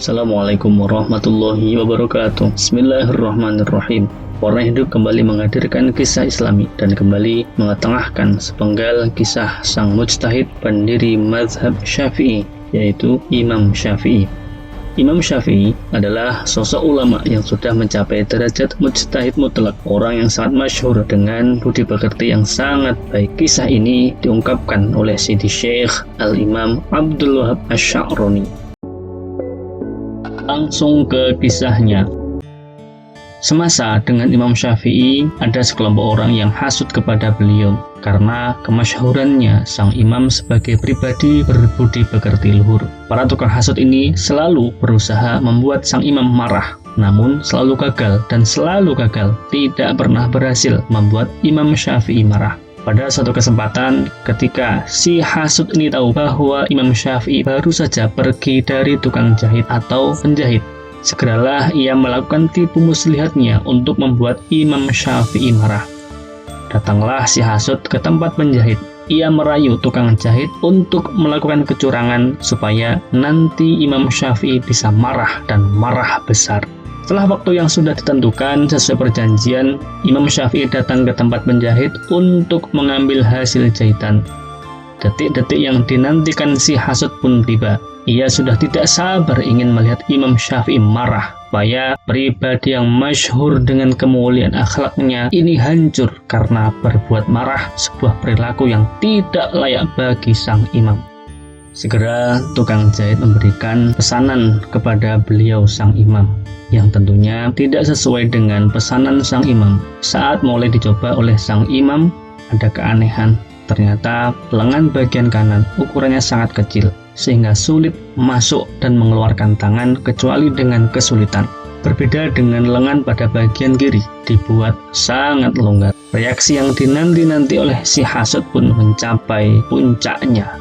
Assalamualaikum warahmatullahi wabarakatuh. Bismillahirrahmanirrahim. Warna Hidup kembali menghadirkan kisah Islami dan kembali mengetengahkan sepenggal kisah sang mujtahid pendiri mazhab Syafi'i, yaitu Imam Syafi'i. Imam Syafi'i adalah sosok ulama yang sudah mencapai derajat mujtahid mutlak, orang yang sangat masyhur dengan budi pekerti yang sangat baik. Kisah ini diungkapkan oleh Sidi Syekh Al-Imam Abdul Wahab Asy-Sya'rani. Langsung ke kisahnya. Semasa dengan Imam Syafi'i, ada sekelompok orang yang hasut kepada beliau karena kemasyhurannya sang imam sebagai pribadi berbudi pekerti luhur. Para tukang hasut ini selalu berusaha membuat sang imam marah, namun selalu gagal dan selalu gagal, tidak pernah berhasil membuat Imam Syafi'i marah. Pada suatu kesempatan, ketika si hasut ini tahu bahwa Imam Syafi'i baru saja pergi dari tukang jahit atau penjahit, segeralah ia melakukan tipu muslihatnya untuk membuat Imam Syafi'i marah. Datanglah si hasut ke tempat penjahit. Ia merayu tukang jahit untuk melakukan kecurangan supaya nanti Imam Syafi'i bisa marah dan marah besar. Setelah waktu yang sudah ditentukan sesuai perjanjian, Imam Syafi'i datang ke tempat penjahit untuk mengambil hasil jahitan. Detik-detik yang dinantikan si hasut pun tiba. Ia sudah tidak sabar ingin melihat Imam Syafi'i marah, supaya pribadi yang masyhur dengan kemuliaan akhlaknya ini hancur karena berbuat marah, sebuah perilaku yang tidak layak bagi sang imam. Segera tukang jahit memberikan pesanan kepada beliau sang imam, yang tentunya tidak sesuai dengan pesanan sang imam. Saat mulai dicoba oleh sang imam, ada keanehan. Ternyata lengan bagian kanan ukurannya sangat kecil, sehingga sulit masuk dan mengeluarkan tangan kecuali dengan kesulitan. Berbeda dengan lengan pada bagian kiri, dibuat sangat longgar. Reaksi yang dinanti-nanti oleh si hasut pun mencapai puncaknya.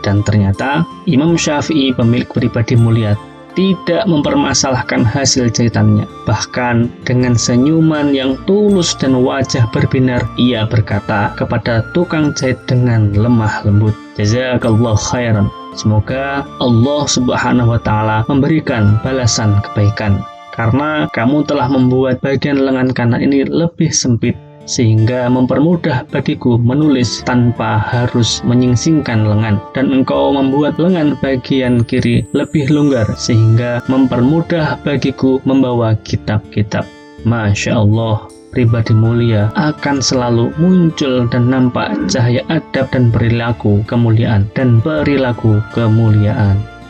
Dan ternyata Imam Syafi'i, pemilik pribadi mulia, tidak mempermasalahkan hasil jahitannya. Bahkan dengan senyuman yang tulus dan wajah berbinar, ia berkata kepada tukang jahit dengan lemah lembut, "Jazakallahu khairan." Semoga Allah Subhanahu wa Ta'ala memberikan balasan kebaikan, karena kamu telah membuat bagian lengan kanan ini lebih sempit, sehingga mempermudah bagiku menulis tanpa harus menyingsingkan lengan, dan engkau membuat lengan bagian kiri lebih longgar sehingga mempermudah bagiku membawa kitab-kitab. Masya Allah, pribadi mulia akan selalu muncul dan nampak cahaya adab dan perilaku kemuliaan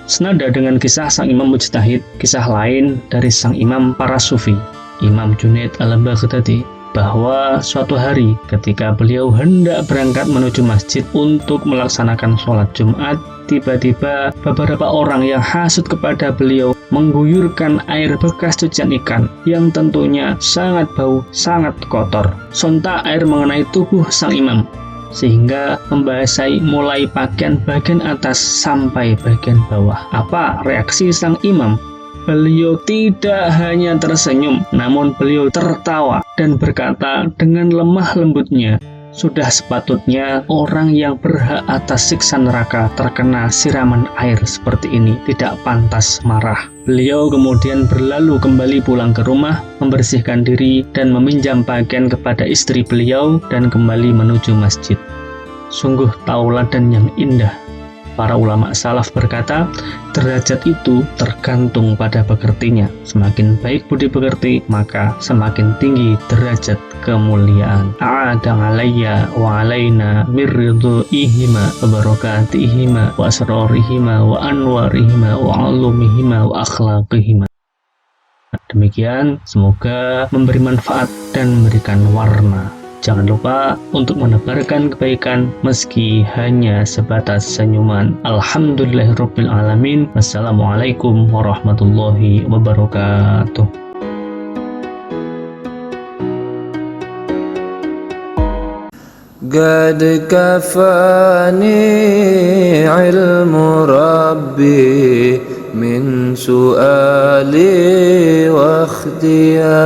Senada dengan kisah sang imam mujtahid, kisah lain dari sang imam para sufi, Imam Junaid al-Baghdadi, bahwa suatu hari ketika beliau hendak berangkat menuju masjid untuk melaksanakan sholat Jumat, tiba-tiba beberapa orang yang hasut kepada beliau mengguyurkan air bekas cucian ikan yang tentunya sangat bau, sangat kotor. Sontak air mengenai tubuh sang imam, sehingga membasahi mulai bagian atas sampai bagian bawah. Apa reaksi sang imam? Beliau tidak hanya tersenyum, namun beliau tertawa dan berkata dengan lemah lembutnya, "Sudah sepatutnya orang yang berhak atas siksa neraka terkena siraman air seperti ini, tidak pantas marah." Beliau kemudian berlalu kembali pulang ke rumah, membersihkan diri dan meminjam pakaian kepada istri beliau dan kembali menuju masjid. Sungguh tauladan yang indah. Para ulama salaf berkata, derajat itu tergantung pada pekertinya. Semakin baik budi pekerti, maka semakin tinggi derajat kemuliaan. A'ada alayya wa alayna mirridhu'ihima wa barakatihima wa asrarihima wa anwarihima wa alumihima wa akhlaqihima. Demikian, semoga memberi manfaat dan memberikan warna. Jangan lupa untuk menebarkan kebaikan meski hanya sebatas senyuman. Alhamdulillahirabbil alamin. Wassalamualaikum warahmatullahi wabarakatuh. قد كفاني علم ربي من سؤالي واختياري